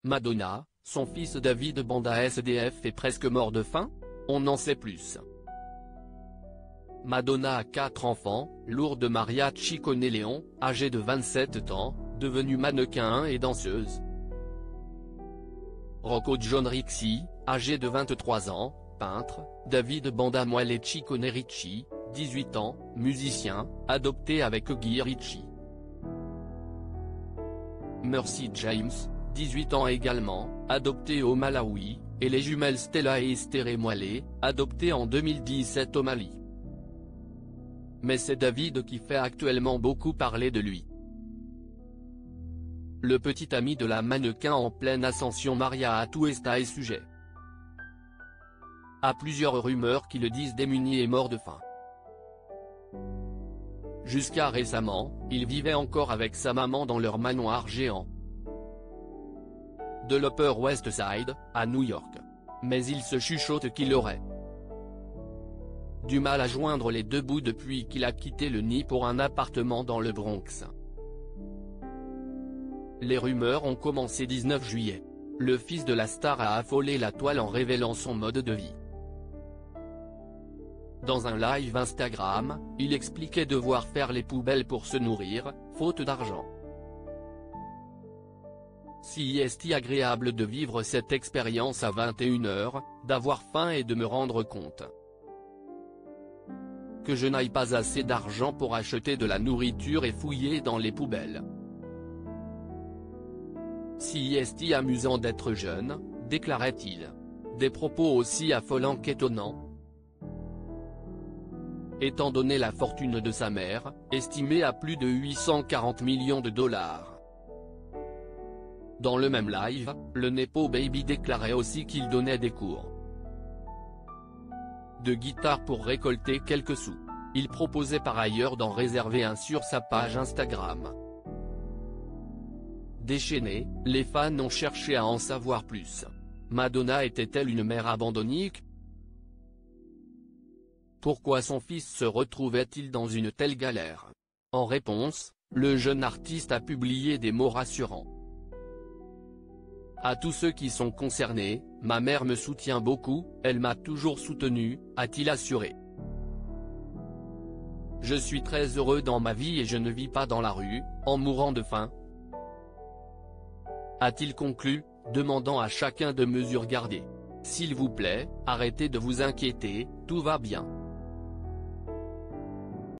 Madonna, son fils David Banda SDF est presque mort de faim? On en sait plus. Madonna a 4 enfants, Lourdes Maria Ciccone-Léon, âgée de 27 ans, devenue mannequin et danseuse. Rocco John Ricci, âgé de 23 ans, peintre, David Banda Moelle Ciccone Ricci, 18 ans, musicien, adopté avec Guy Ricci. Mercy James, 18 ans également, adoptée au Malawi, et les jumelles Stella et Esther Moelle, adoptées en 2017 au Mali. Mais c'est David qui fait actuellement beaucoup parler de lui. Le petit ami de la mannequin en pleine ascension Maria Atuesta est sujet à plusieurs rumeurs qui le disent démuni et mort de faim. Jusqu'à récemment, il vivait encore avec sa maman dans leur manoir géant de l'Upper West Side, à New York. Mais il se chuchote qu'il aurait du mal à joindre les deux bouts depuis qu'il a quitté le nid pour un appartement dans le Bronx. Les rumeurs ont commencé 19 juillet. Le fils de la star a affolé la toile en révélant son mode de vie. Dans un live Instagram, il expliquait devoir faire les poubelles pour se nourrir, faute d'argent. Si est agréable de vivre cette expérience à 21 h, d'avoir faim et de me rendre compte que je n'aille pas assez d'argent pour acheter de la nourriture et fouiller dans les poubelles. Si est amusant d'être jeune, déclarait-il. Des propos aussi affolants qu'étonnants. Étant donné la fortune de sa mère, estimée à plus de 840 millions de dollars. Dans le même live, le Nepo Baby déclarait aussi qu'il donnait des cours de guitare pour récolter quelques sous. Il proposait par ailleurs d'en réserver un sur sa page Instagram. Déchaînés, les fans ont cherché à en savoir plus. Madonna était-elle une mère abandonnique? Pourquoi son fils se retrouvait-il dans une telle galère? En réponse, le jeune artiste a publié des mots rassurants. À tous ceux qui sont concernés, ma mère me soutient beaucoup, elle m'a toujours soutenu, a-t-il assuré. Je suis très heureux dans ma vie et je ne vis pas dans la rue, en mourant de faim. A-t-il conclu, demandant à chacun de mesures gardées. S'il vous plaît, arrêtez de vous inquiéter, tout va bien.